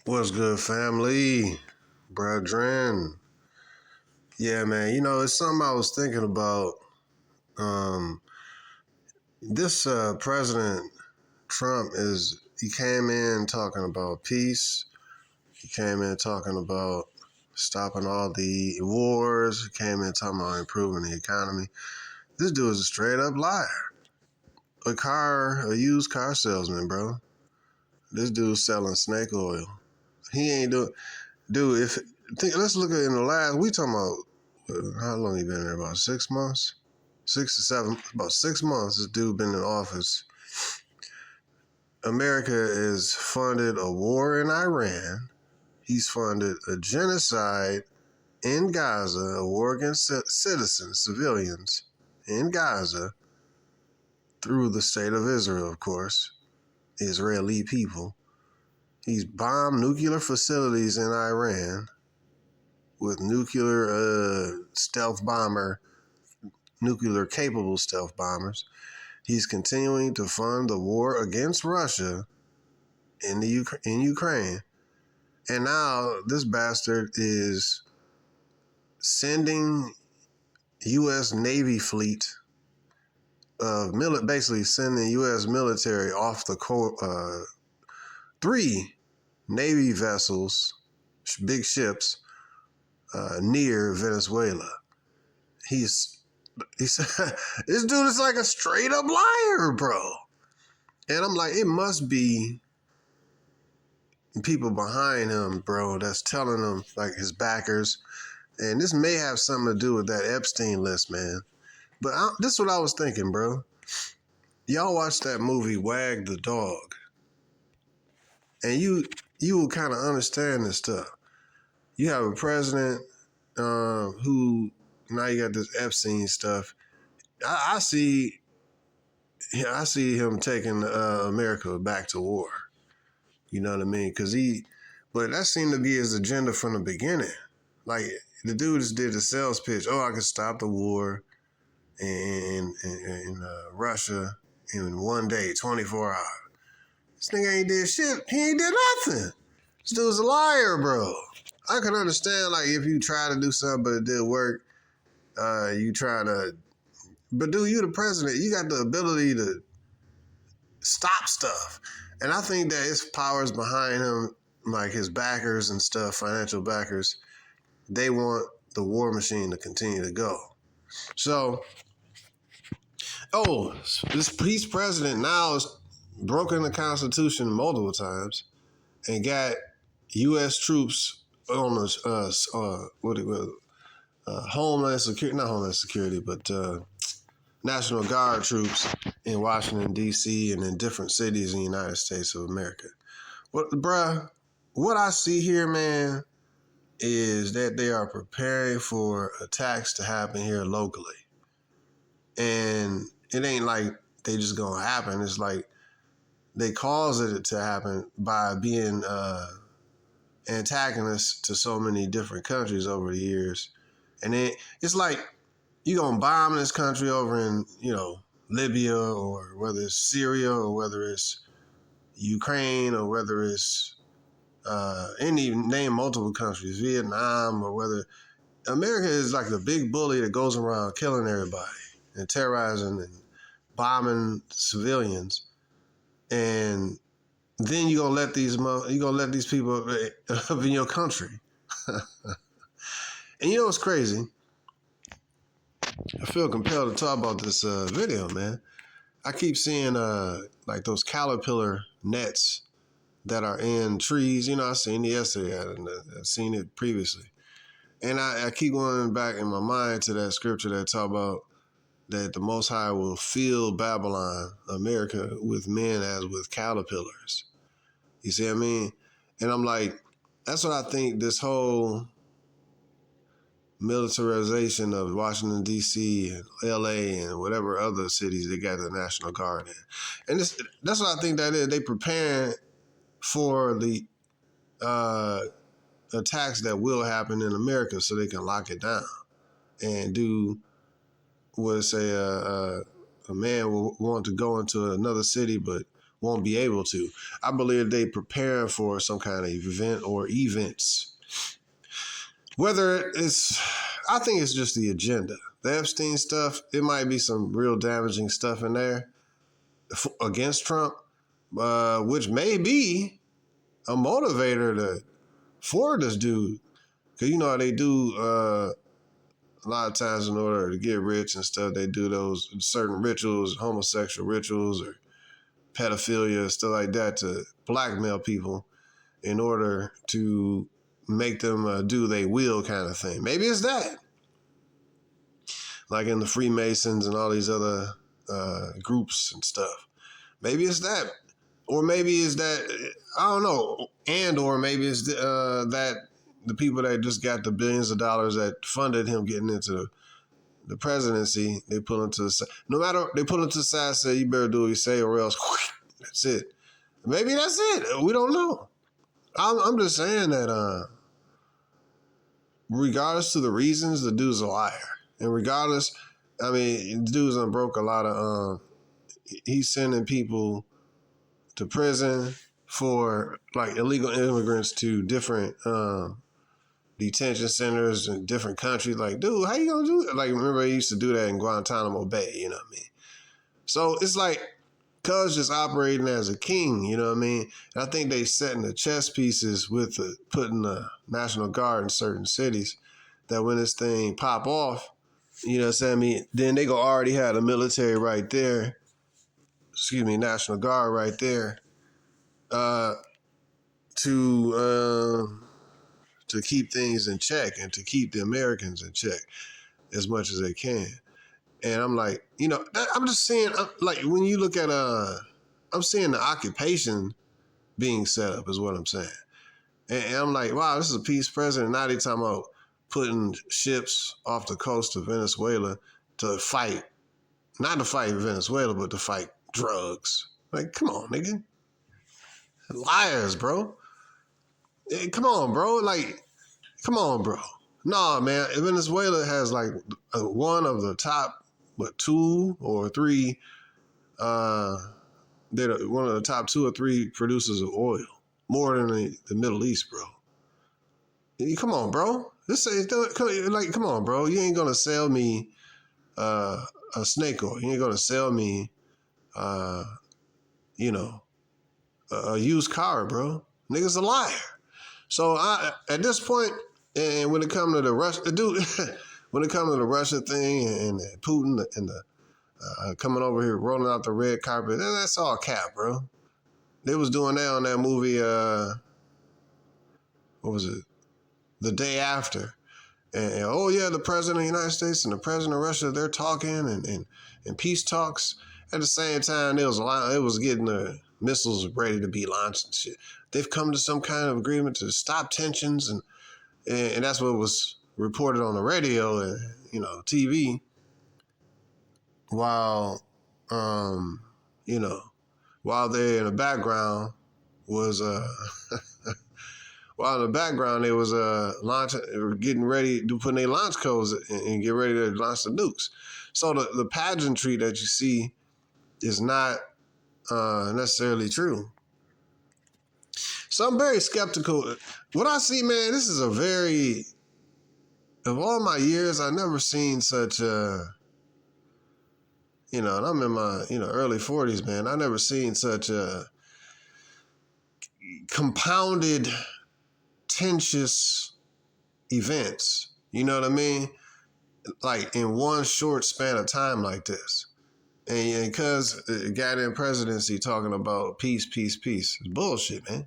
What's good, family? Brethren. Yeah, man, it's something I was thinking about. This President Trump he came in talking about peace. He came in talking about stopping all the wars. He came in talking about improving the economy. This dude is a straight up liar. A used car salesman, bro. This dude's selling snake oil. He ain't doing... Dude, let's look at in the last... We talking about... How long he been there? About 6 months? 6 to 7... About 6 months this dude been in office. America has funded a war in Iran. He's funded a genocide in Gaza, a war against citizens, civilians in Gaza, through the state of Israel, of course, Israeli people. He's bombed nuclear facilities in Iran with nuclear capable stealth bombers. He's continuing to fund the war against Russia in Ukraine. And now this bastard is sending U.S. Navy fleet basically sending U.S. military off the 3 Navy vessels, big ships, near Venezuela. He said, this dude is like a straight up liar, bro. And I'm like, it must be people behind him, bro, that's telling him, like his backers. And this may have something to do with that Epstein list, man. But this is what I was thinking, bro. Y'all watch that movie Wag the Dog, and you will kind of understand this stuff. You have a president who, now you got this Epstein stuff. I see him taking America back to war. You know what I mean? But that seemed to be his agenda from the beginning. Like, the dude just did a sales pitch. Oh, I could stop the war in Russia in one day, 24 hours. This nigga ain't did shit. He ain't did nothing. This dude's a liar, bro. I can understand, like, if you try to do something but it didn't work, but dude, you the president. You got the ability to stop stuff. And I think that his powers behind him, like his backers and stuff, financial backers, they want the war machine to continue to go. So, this peace president now has broken the Constitution multiple times and got U.S. troops on Homeland Security, not Homeland Security, but National Guard troops in Washington, D.C. and in different cities in the United States of America. What I see here, man, is that they are preparing for attacks to happen here locally. And it ain't like they just gonna happen. It's like they caused it to happen by being antagonists to so many different countries over the years. And then it's like you gonna bomb this country over in, Libya, or whether it's Syria, or whether it's Ukraine, or whether it's name multiple countries, Vietnam, or whether America is like the big bully that goes around killing everybody and terrorizing and bombing civilians. And then you're gonna let these people up in your country. And you know what's crazy? I feel compelled to talk about this video, man. I keep seeing like those caterpillar nets that are in trees. I seen it yesterday. I've seen it previously. And I keep going back in my mind to that scripture that talk about that the Most High will fill Babylon, America, with men as with caterpillars. You see what I mean? And I'm like, that's what I think this whole militarization of Washington, D.C. and L.A. and whatever other cities they got the National Guard in. And that's what I think that is. They preparing for the attacks that will happen in America so they can lock it down and do what, say, a man will want to go into another city but won't be able to. I believe they prepare for some kind of event or events. Whether it's, I think it's just the agenda. The Epstein stuff, it might be some real damaging stuff in there against Trump, which may be a motivator for this dude. Because you know how they do a lot of times in order to get rich and stuff, they do those certain rituals, homosexual rituals or pedophilia, stuff like that to blackmail people in order to make them do they will kind of thing. Maybe it's that. Like in the Freemasons and all these other groups and stuff. Maybe it's that. Or maybe it's that, I don't know. And or maybe it's that the people that just got the billions of dollars that funded him getting into the presidency, they pull him to the side. No matter, they pull him to the side and say, you better do what you say or else that's it. Maybe that's it. We don't know. I'm just saying that regardless to the reasons, the dude's a liar. And regardless, I mean, the dude's done broke a lot of, he's sending people to prison for like illegal immigrants to different detention centers in different countries. Like, dude, how you gonna do it? Like, remember they used to do that in Guantanamo Bay, you know what I mean? So it's like, cuz just operating as a king, you know what I mean? And I think they setting the chess pieces with putting the National Guard in certain cities that when this thing pop off, you know what I'm saying? Then they go already have the military right there, National Guard right there, to keep things in check and to keep the Americans in check as much as they can. And I'm like, you know, I'm just saying, like, when you look at, I'm seeing the occupation being set up is what I'm saying. And I'm like, wow, this is a peace president. Now they're talking about putting ships off the coast of Venezuela to fight, not to fight Venezuela, but to fight drugs. Like, come on, nigga. Liars, bro. Come on, bro. Like, come on, bro. Nah, man. Venezuela has like one of the top, 2 or 3, they're one of the top 2 or 3 producers of oil, more than the Middle East, bro. Come on, bro. Come on, bro. You ain't gonna sell me a snake oil. You ain't gonna sell me, you know, a used car, bro. Nigga's a liar. So at this point, and when it comes to the Russia, dude, when it comes to the Russia thing and Putin and the coming over here rolling out the red carpet, that's all cap, bro. They was doing that on that movie. What was it? The Day After. And oh yeah, the president of the United States and the president of Russia, they're talking and peace talks. At the same time, it was getting the missiles ready to be launched and shit. They've come to some kind of agreement to stop tensions, and that's what was reported on the radio and, you know, TV. While you know, while there in the background was while in the background they was getting ready to put their launch codes and get ready to launch the nukes. So the pageantry that you see is not necessarily true. So I'm very skeptical. What I see, man, this is of all my years, I've never seen such you know, and I'm in my, you know, early 40s, man. I've never seen such compounded, tensious events. You know what I mean? Like in one short span of time like this. And because the goddamn presidency talking about peace, peace, peace. It's bullshit, man.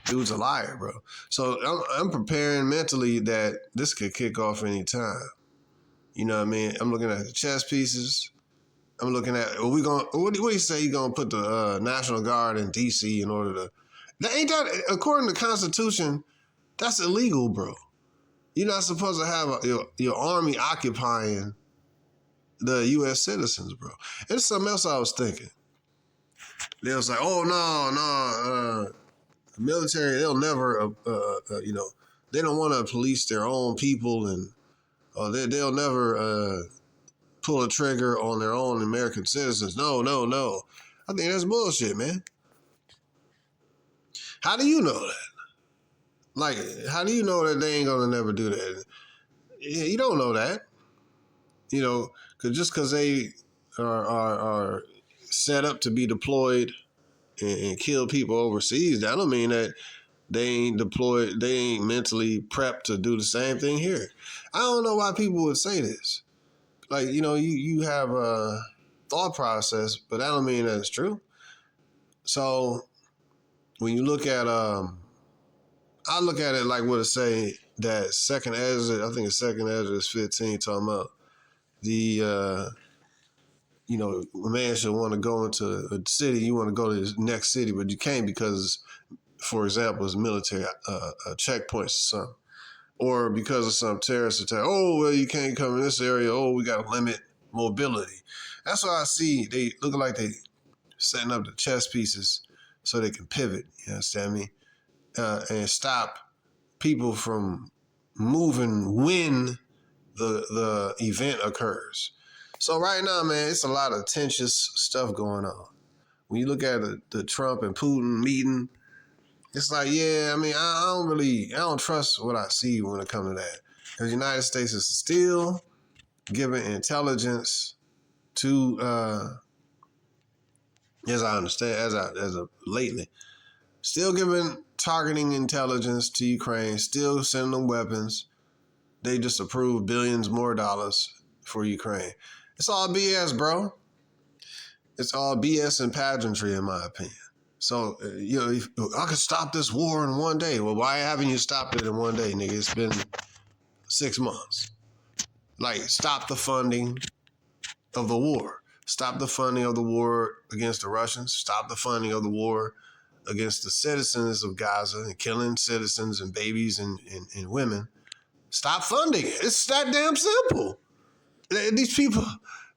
Dude's a liar, bro. So I'm preparing mentally that this could kick off any time. You know what I mean? I'm looking at the chess pieces. I'm looking at, what do you say? You gonna put the National Guard in D.C. in order to, according to the Constitution, that's illegal, bro. You're not supposed to have your army occupying the U.S. citizens, bro. And there's something else I was thinking. They was like, oh, no, the military, they'll never, you know, they don't want to police their own people, and they'll never pull a trigger on their own American citizens. No. I think that's bullshit, man. How do you know that? Like, how do you know that they ain't gonna never do that? You don't know that. You know, because they are set up to be deployed and kill people overseas, that don't mean that they ain't deployed, they ain't mentally prepped to do the same thing here. I don't know why people would say this. Like, you know, you have a thought process, but that don't mean that it's true. So when you look at, I look at it like what it say that second Ezra, I think it's second Ezra is 15, talking about the, you know, a man should want to go into a city, you want to go to the next city, but you can't because, for example, it's military checkpoints or something. Or because of some terrorist attack, oh, well, you can't come in this area, oh, we got to limit mobility. That's why I see they look like they setting up the chess pieces so they can pivot, you understand me? And stop people from moving when the event occurs. So right now, man, it's a lot of tension stuff going on. When you look at the Trump and Putin meeting, it's like, yeah, I mean, I don't trust what I see when it comes to that. Because the United States is still giving intelligence to, as I understand, as of lately, still giving targeting intelligence to Ukraine, still sending them weapons. They just approved billions more dollars for Ukraine. It's all BS, bro. It's all BS and pageantry, in my opinion. So, you know, if I could stop this war in one day. Well, why haven't you stopped it in one day, nigga? It's been 6 months. Like, stop the funding of the war. Stop the funding of the war against the Russians. Stop the funding of the war against the citizens of Gaza and killing citizens and babies and women. Stop funding it. It's that damn simple. These people,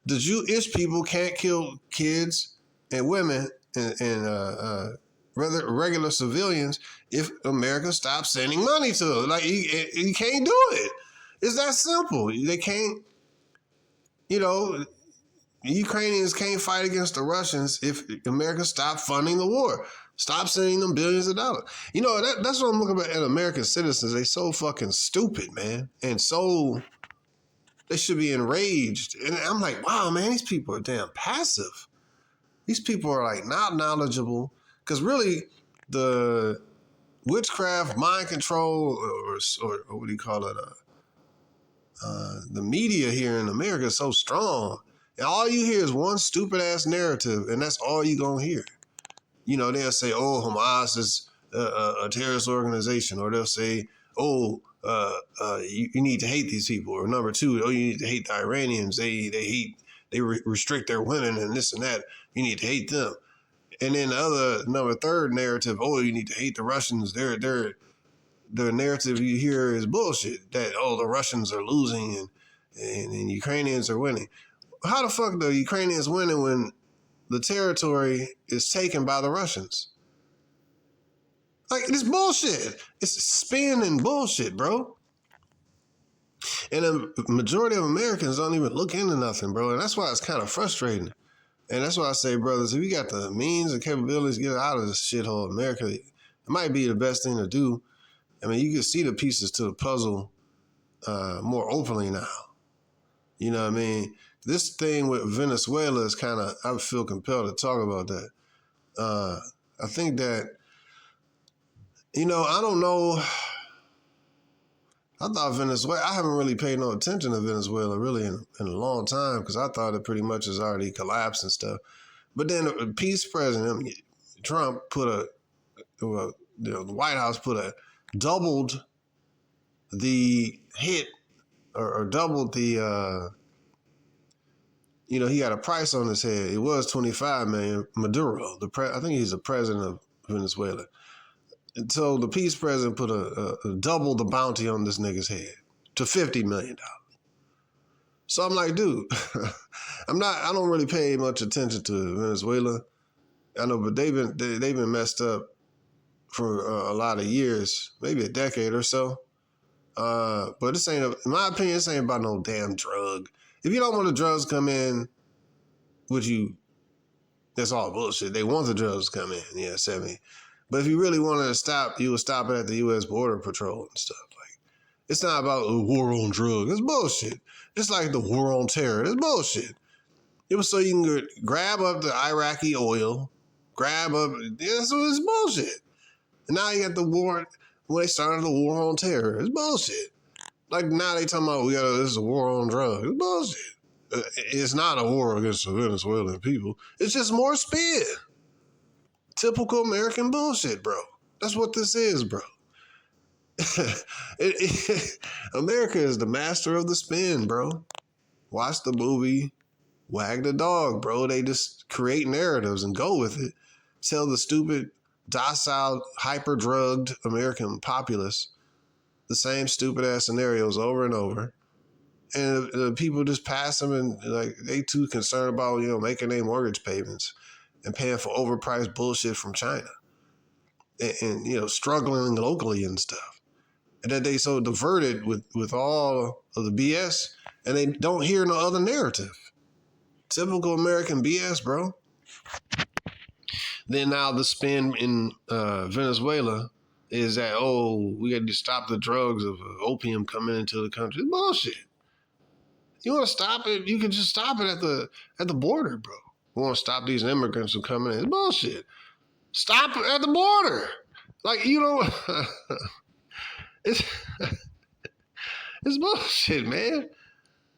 the Jewish people can't kill kids and women and regular civilians if America stops sending money to them. Like, you can't do it. It's that simple. They can't, you know, Ukrainians can't fight against the Russians if America stops funding the war. Stop sending them billions of dollars. You know, that's what I'm looking at American citizens. They so fucking stupid, man. And so they should be enraged. And I'm like, wow, man, these people are damn passive. These people are like not knowledgeable. Because really, the witchcraft, mind control, or what do you call it? The media here in America is so strong. And all you hear is one stupid ass narrative, and that's all you gonna hear. You know, they'll say, oh, Hamas is a terrorist organization, or they'll say, oh, you need to hate these people, or number two, oh, you need to hate the Iranians. They restrict their women and this and that. You need to hate them. And then the third narrative, oh, you need to hate the Russians. The narrative you hear is bullshit. That, oh, the Russians are losing and Ukrainians are winning. How the fuck the Ukrainians winning when the territory is taken by the Russians? Like, it's bullshit. It's spin and bullshit, bro. And the majority of Americans don't even look into nothing, bro. And that's why it's kind of frustrating. And that's why I say, brothers, if you got the means and capabilities to get out of this shithole, America, it might be the best thing to do. I mean, you can see the pieces to the puzzle more openly now. You know what I mean? This thing with Venezuela is kind of, I feel compelled to talk about that. I think that, you know, I don't know. I thought Venezuela, I haven't really paid no attention to Venezuela really in a long time because I thought it pretty much has already collapsed and stuff. But then the peace president, Trump, the White House doubled the hit or doubled the, you know, he got a price on his head. It was 25 million. Maduro, I think he's the president of Venezuela. And so the peace president put a double the bounty on this nigga's head to $50 million. So I'm like, dude, I don't really pay much attention to Venezuela. I know, but they've been messed up for a lot of years, maybe a decade or so. But this ain't, in my opinion, this ain't about no damn drug. If you don't want the drugs come in, would you That's all bullshit. They want the drugs to come in. Yeah, 70. But if you really wanted to stop, you would stop it at the U.S. Border Patrol and stuff. Like, it's not about a war on drugs. It's bullshit. It's like the war on terror. It's bullshit. It was so you can grab up the Iraqi oil, grab up. That's what it's bullshit. And now you got the war. When they started the war on terror, it's bullshit. Like now they talking about this is a war on drugs. It's bullshit. It's not a war against the Venezuelan people. It's just more spin. Typical American bullshit, bro. That's what this is, bro. America is the master of the spin, bro. Watch the movie Wag the Dog, bro. They just create narratives and go with it. Tell the stupid, docile, hyper-drugged American populace the same stupid-ass scenarios over and over. And the people just pass them and like they too concerned about, making their mortgage payments and paying for overpriced bullshit from China. And struggling locally and stuff. And that they so diverted with all of the BS and they don't hear no other narrative. Typical American BS, bro. Then now the spin in Venezuela is that, we got to stop the drugs of opium coming into the country. It's bullshit. You want to stop it? You can just stop it at the border, bro. We want to stop these immigrants from coming in. It's bullshit. Stop it at the border. Like, it's it's bullshit, man.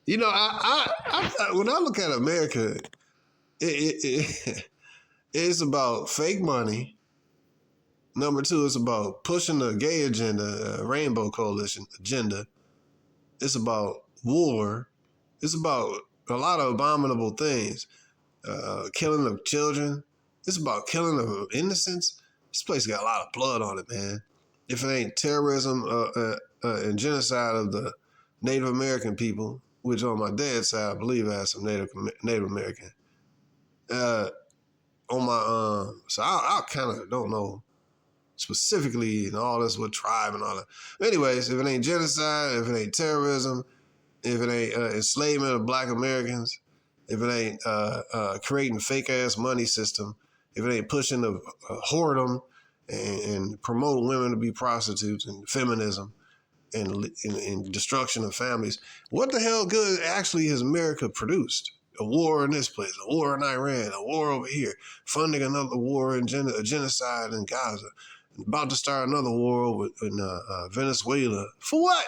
I when I look at America, it's about fake money. Number two, it's about pushing the gay agenda, Rainbow Coalition agenda. It's about war. It's about a lot of abominable things. Killing of children. It's about killing of innocents. This place got a lot of blood on it, man. If it ain't terrorism and genocide of the Native American people, which on my dad's side, I believe I have some Native American. On my so I kind of don't know specifically and all this with tribe and all that. Anyways, if it ain't genocide, if it ain't terrorism, if it ain't enslavement of Black Americans, if it ain't creating fake ass money system, if it ain't pushing the whoredom and promoting women to be prostitutes and feminism and destruction of families, what the hell good actually has America produced? A war in this place, a war in Iran, a war over here, funding another war in a genocide in Gaza, about to start another war in Venezuela. For what?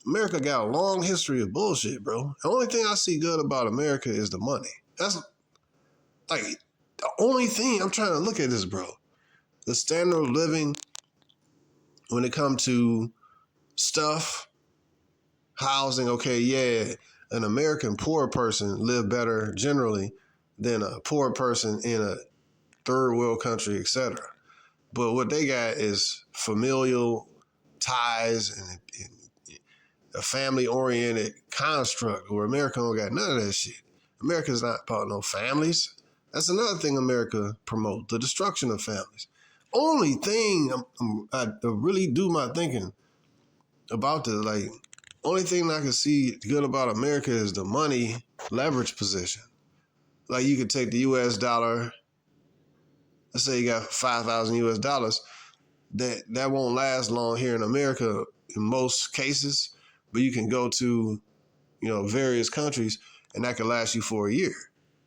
America got a long history of bullshit, bro. The only thing I see good about America is the money. That's like the only thing I'm trying to look at this, bro. The standard of living when it comes to stuff, housing, okay, yeah, an American poor person live better generally than a poor person in a third world country, etc. But what they got is familial ties and a family-oriented construct where America don't got none of that shit. America's not about no families. That's another thing America promotes, the destruction of families. Only thing I really do my thinking about this, like, only thing I can see good about America is the money leverage position. Like, you could take the U.S. dollar, let's say you got 5,000 U.S. dollars, that won't last long here in America in most cases, but you can go to, various countries and that can last you for a year.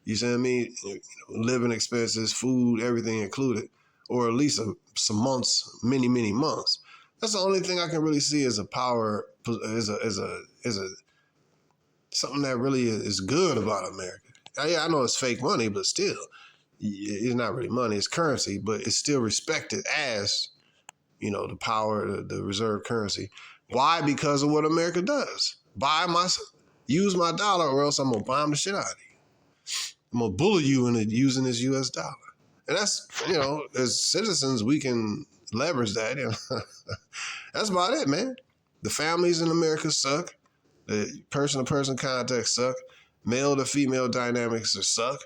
You see what I mean? Living expenses, food, everything included, or at least some months, many, many months. That's the only thing I can really see as a power, as a something that really is good about America. Yeah, I know it's fake money, but still, it's not really money, it's currency, but it's still respected as, the power, the reserve currency. Why? Because of what America does. Use my dollar or else I'm going to bomb the shit out of you. I'm going to bully you into using this U.S. dollar. And that's, as citizens, we can leverage that. That's about it, man. The families in America suck. The person-to-person contacts suck. Male-to-female dynamics suck.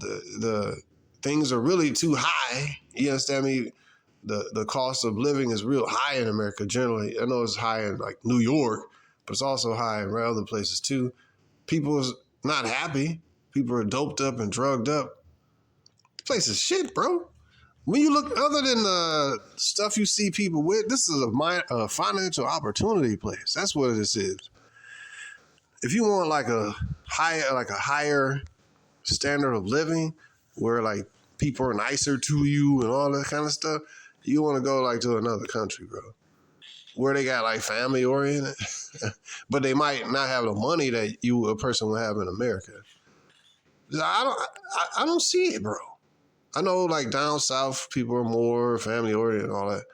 The things are really too high. You understand me? The cost of living is real high in America generally. I know it's high in like New York, but it's also high in other places too. People is not happy. People are doped up and drugged up. Place is shit, bro. When you look, other than the stuff you see people with, this is a financial opportunity place. That's what this is. If you want like a higher standard of living, where like people are nicer to you and all that kind of stuff, you want to go like to another country, bro, where they got like family oriented, but they might not have the money that a person would have in America. I don't see it, bro. I know like down south people are more family oriented and all that.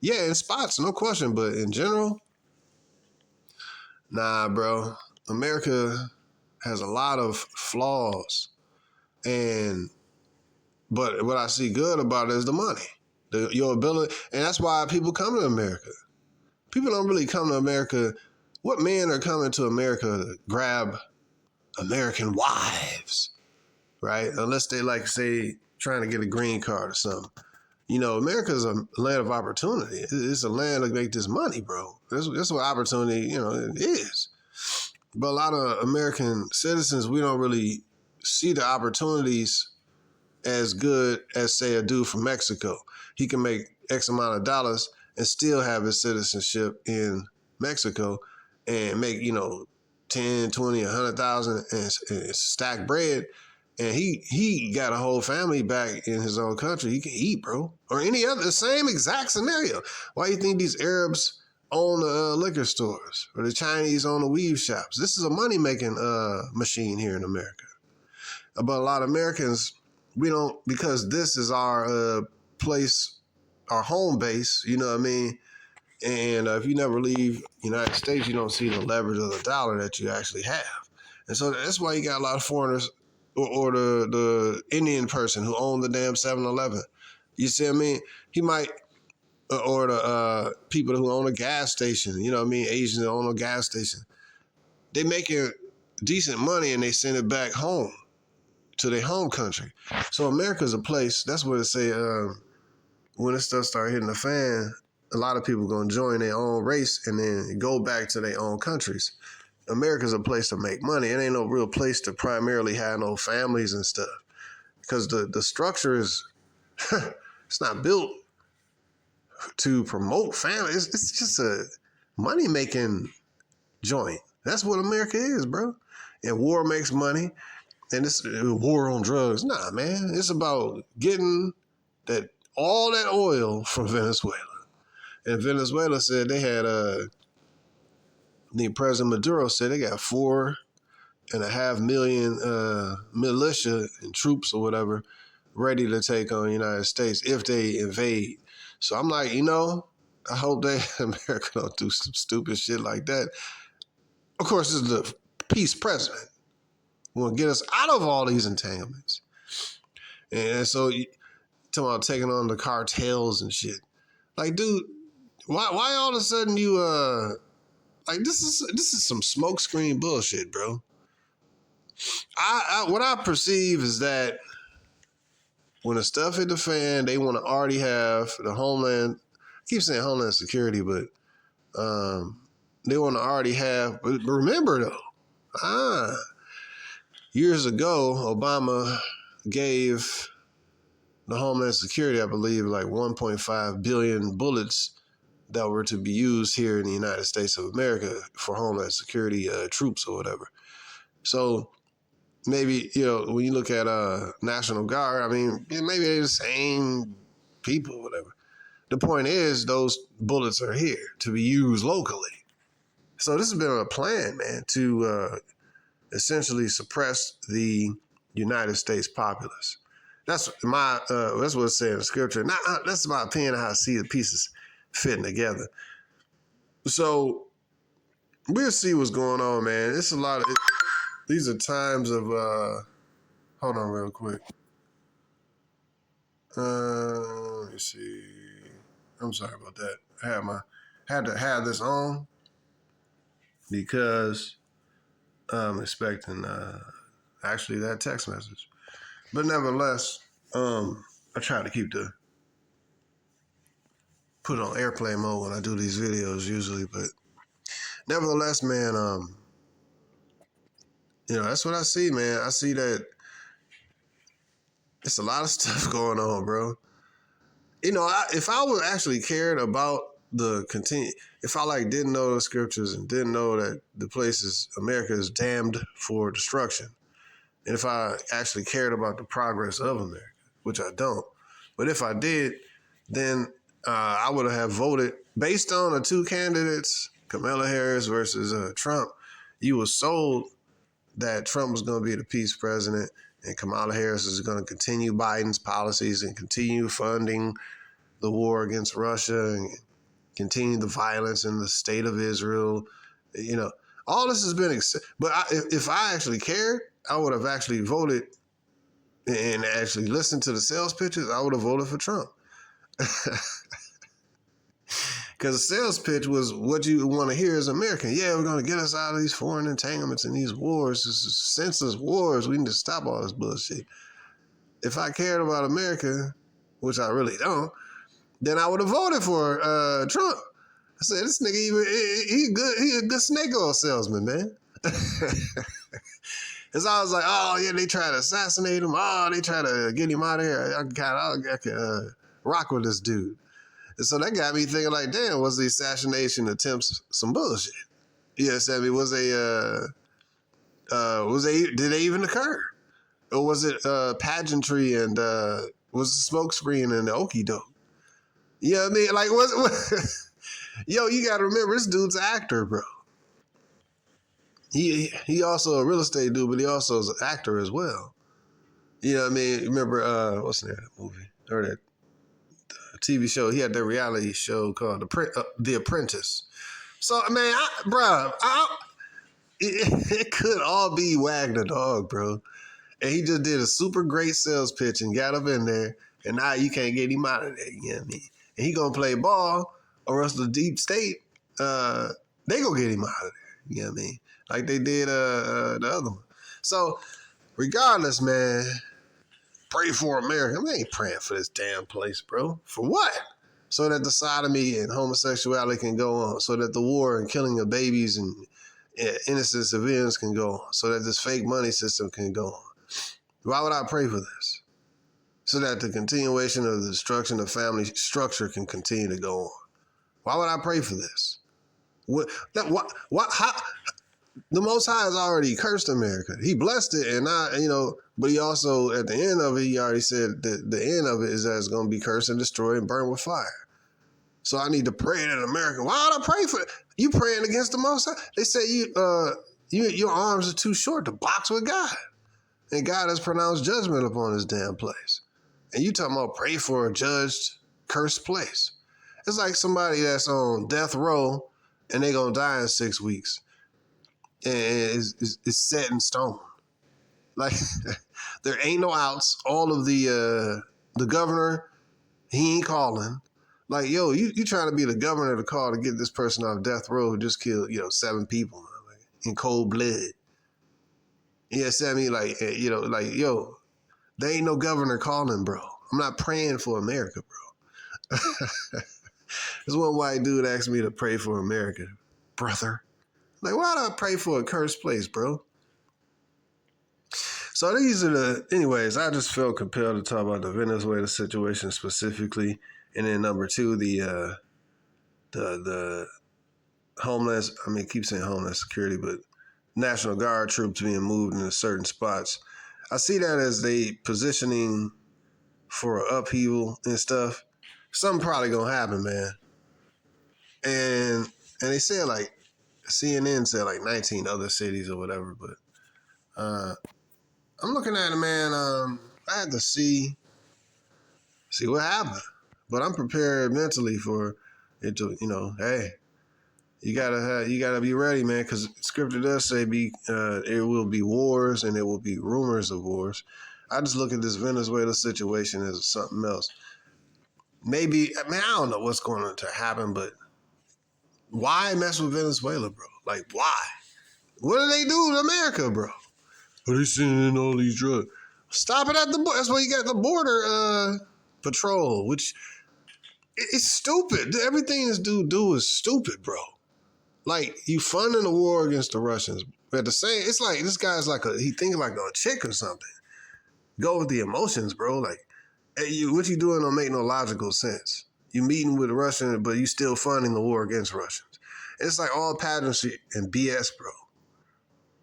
Yeah, in spots, no question, but in general, nah, bro. America has a lot of flaws, but what I see good about it is the money, your ability, and that's why people come to America. People don't really come to America. What men are coming to America to grab American wives, right? Unless they like say trying to get a green card or something. You know, America's a land of opportunity. It's a land to make this money, bro. That's what opportunity, you know, it is. But a lot of American citizens, we don't really see the opportunities as good as, say, a dude from Mexico. He can make X amount of dollars and still have his citizenship in Mexico and make, you know, 10, 20, 100,000 and stack bread. And he got a whole family back in his own country. He can eat, bro. Or any other, the same exact scenario. Why do you think these Arabs own the liquor stores or the Chinese own the weave shops? This is a money-making machine here in America. But a lot of Americans, we don't, because this is our place, our home base, you know what I mean? And if you never leave the United States, you don't see the leverage of the dollar that you actually have. And so that's why you got a lot of foreigners or the Indian person who owned the damn 7-Eleven. You see what I mean? He might, or the people who own a gas station, you know what I mean? Asians that own a gas station. They making decent money and they send it back home to their home country. So America's a place, that's what it say, when this stuff start hitting the fan, a lot of people going to join their own race and then go back to their own countries. America's a place to make money. It ain't no real place to primarily have no families and stuff. Because the structure is, it's not built to promote family. It's just a money-making joint. That's what America is, bro. And war makes money. And this war on drugs. Nah, man. It's about getting all that oil from Venezuela. And Venezuela said they had the President Maduro said they got 4.5 million militia and troops or whatever ready to take on the United States if they invade. So I'm like, you know, I hope America don't do some stupid shit like that. Of course, this is the peace president. Will get us out of all these entanglements. And so, talking about taking on the cartels and shit. Like, dude, why all of a sudden you like this is some smokescreen bullshit, bro. What I perceive is that when the stuff hit the fan, they want to already have the Homeland. I keep saying Homeland Security, but they want to already have. But remember though, years ago, Obama gave the Homeland Security, I believe, like 1.5 billion bullets that were to be used here in the United States of America for Homeland Security troops or whatever. So maybe, you know, when you look at National Guard, I mean, maybe they're the same people or whatever. The point is those bullets are here to be used locally. So this has been a plan, man, to essentially suppress the United States populace. That's what it says in the scripture. That's my opinion of how I see the pieces fitting together. So we'll see what's going on, man. It's a lot of these are times of hold on real quick. Let me see. I'm sorry about that. I had to have this on because I'm expecting actually that text message. But nevertheless, I try to put it on airplane mode when I do these videos usually, but nevertheless, man, you know, that's what I see, man. I see that It's a lot of stuff going on, bro. You know, if I was actually cared about if I like didn't know the scriptures and didn't know that the places America is damned for destruction, and if I actually cared about the progress of America, which I don't, but if I did, then I would have voted based on the two candidates, Kamala Harris versus Trump. You were sold that Trump was going to be the peace president and Kamala Harris is going to continue Biden's policies and continue funding the war against Russia and continue the violence in the state of Israel. You know, all this has been, but if I actually cared, I would have actually voted and actually listened to the sales pitches. I would have voted for Trump. Because the sales pitch was what you want to hear as American. Yeah, we're going to get us out of these foreign entanglements and these wars. This is senseless wars. We need to stop all this bullshit. If I cared about America, which I really don't, then I would have voted for Trump. I said, this nigga, he a good snake oil salesman, man. Because I was like, oh, yeah, they try to assassinate him. Oh, they try to get him out of here. I can rock with this dude. And so that got me thinking like, damn, was the assassination attempts some bullshit? Yes, I mean, did they even occur? Or was it pageantry and was the smoke screen and the okie doke? You know what I mean? Like, yo, you got to remember, this dude's an actor, bro. He also a real estate dude, but he also is an actor as well. You know what I mean? Remember, what's the name of that movie? Or that TV show? He had that reality show called The Apprentice. So, man, it could all be Wag the Dog, bro. And he just did a super great sales pitch and got up in there, and now you can't get him out of there. You know what I mean? And he gonna play ball, or else the deep state, they gonna get him out of there. You know what I mean? Like they did the other one. So, regardless, man, pray for America. I ain't praying for this damn place, bro. For what? So that the sodomy and homosexuality can go on. So that the war and killing of babies and innocent civilians can go on. So that this fake money system can go on. Why would I pray for this? So that the continuation of the destruction of family structure can continue to go on. Why would I pray for this? How, the Most High has already cursed America. He blessed it, and but he also, at the end of it, he already said that the end of it is that it's going to be cursed and destroyed and burned with fire. So I need to pray that America. Why would I pray for it? You praying against the Most High? They say your arms are too short to box with God. And God has pronounced judgment upon this damn place. And you talking about pray for a judged, cursed place. It's like somebody that's on death row and they going to die in 6 weeks. And it's set in stone. Like, there ain't no outs. All of the governor, he ain't calling. Like, yo, you trying to be the governor to call to get this person off death row who just killed, 7 people in cold blood. Yes, I mean, yo, there ain't no governor calling, bro. I'm not praying for America, bro. This one white dude asked me to pray for America, brother. Like, why do I pray for a cursed place, bro? So these are anyways, I just felt compelled to talk about the Venezuela situation specifically. And then number 2, the homeland, I keep saying homeland security, but National Guard troops being moved into certain spots. I see that as they positioning for upheaval and stuff. Something probably gonna happen, man. And they said CNN said 19 other cities or whatever, but I'm looking at it, man. I had to see what happened, but I'm prepared mentally for it to, hey. You gotta be ready, man, because Scripture does say there will be wars and there will be rumors of wars. I just look at this Venezuela situation as something else. Maybe, I don't know what's going to happen, but why mess with Venezuela, bro? Like, why? What do they do to America, bro? Are they sending in all these drugs? Stop it at the border. That's why you got the border patrol, which it's stupid. Everything this dude do is stupid, bro. Like, you funding the war against the Russians. But at the same, it's like, this guy's he thinking like a chick or something. go with the emotions, bro. Like, hey, what you doing don't make no logical sense. You meeting with Russians, but you still funding the war against Russians. It's like all pageantry and BS, bro.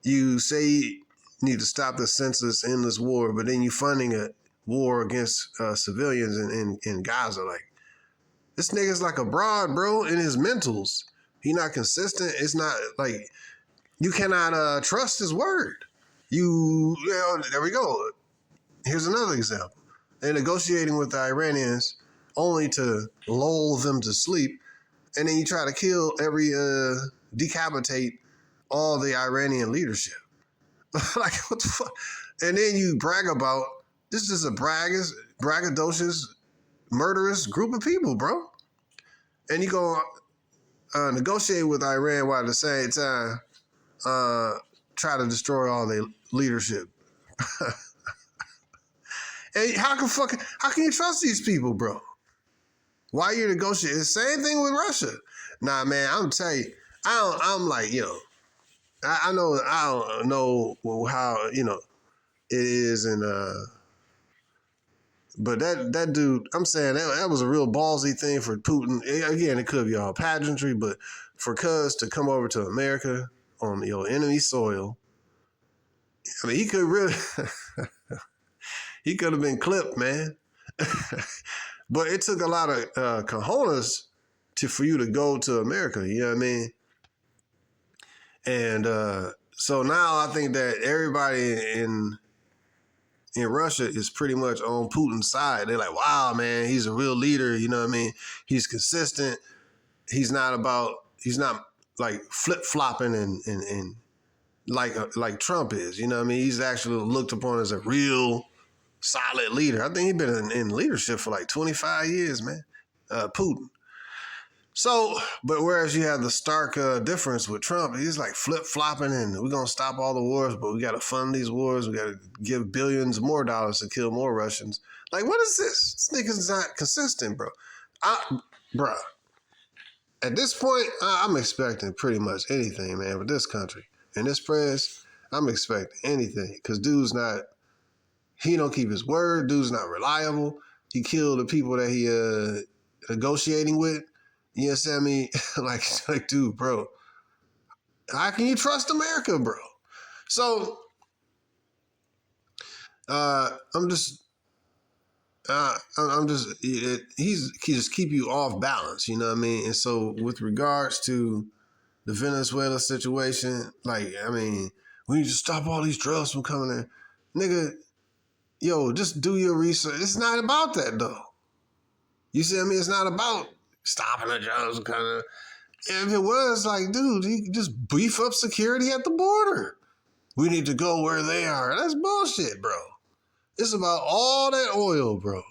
You say you need to stop the senseless, endless war, but then you funding a war against civilians in Gaza. Like, this nigga's like a broad, bro, in his mentals. He not consistent. It's not like you cannot trust his word. There we go. Here's another example. They're negotiating with the Iranians only to lull them to sleep, and then you try to kill decapitate all the Iranian leadership. Like, what the fuck? And then you brag about, this is a braggadocious, murderous group of people, bro. And you go negotiate with Iran while at the same time try to destroy all their leadership. And how can you trust these people, bro? Why you negotiating? The same thing with Russia. Nah, man, I'm telling you, I'm like, I don't know how, it is, and but that dude, I'm saying that was a real ballsy thing for Putin. Again, it could be all pageantry, but for Cuz to come over to America on your enemy soil, I mean, he could really, he could have been clipped, man. But it took a lot of cojones for you to go to America. You know what I mean? And so now I think that everybody in Russia is pretty much on Putin's side. They're like, wow, man, he's a real leader. You know what I mean? He's consistent. He's not like flip-flopping and like Trump is. You know what I mean? He's actually looked upon as a real solid leader. I think he's been in leadership for like 25 years, man. Putin. So, but whereas you have the stark difference with Trump, he's like flip-flopping and we're going to stop all the wars, but we got to fund these wars. We got to give billions more dollars to kill more Russians. Like, what is this? This nigga's not consistent, bro. Bro, at this point, I'm expecting pretty much anything, man, with this country. In this press, I'm expecting anything because he don't keep his word. Dude's not reliable. He killed the people that he negotiating with. You know what I mean? like, dude, bro, how can you trust America, bro? So, he just keep you off balance, you know what I mean? And so with regards to the Venezuela situation, like, I mean, we need to stop all these drugs from coming in. Nigga, just do your research. It's not about that, though. You see what I mean? It's not about stopping the drugs coming. If it was, like, dude, you just beef up security at the border. We need to go where they are. That's bullshit, bro. It's about all that oil, bro.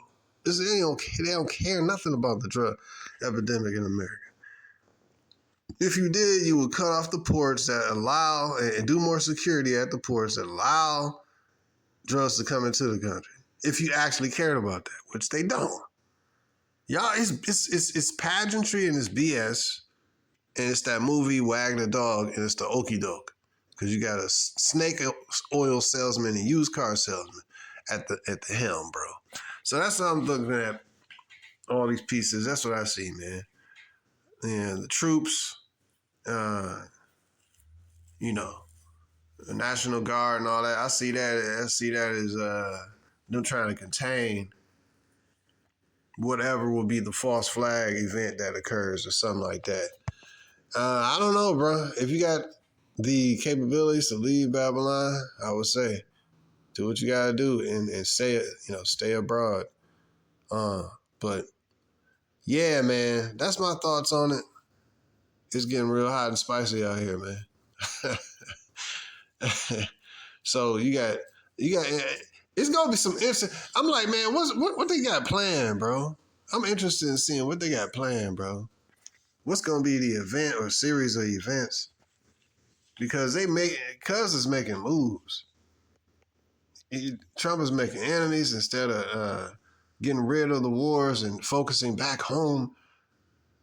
They don't care nothing about the drug epidemic in America. If you did, you would cut off the ports that allow and do more security at the ports that allow drugs to come into the country. If you actually cared about that, which they don't. Y'all, it's pageantry and it's BS, and it's that movie Wag the Dog, and it's the okie doke, because you got a snake oil salesman and used car salesman at the helm, bro. So that's what I'm looking at. All these pieces. That's what I see, man. And the troops, the National Guard and all that. I see that as them trying to contain whatever will be the false flag event that occurs or something like that. I don't know, bro. If you got the capabilities to leave Babylon, I would say do what you gotta do and stay abroad. But yeah, man, that's my thoughts on it. It's getting real hot and spicy out here, man. So you got. It's gonna be some interesting. I'm like, man, what they got planned, bro? I'm interested in seeing what they got planned, bro. What's gonna be the event or series of events? Because Cuz is making moves. Trump is making enemies instead of getting rid of the wars and focusing back home.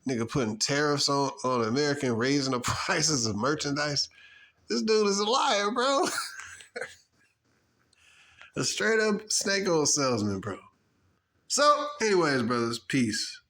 Nigga putting tariffs on America and raising the prices of merchandise. This dude is a liar, bro. A straight up snake oil salesman, bro. So, anyways, brothers, peace.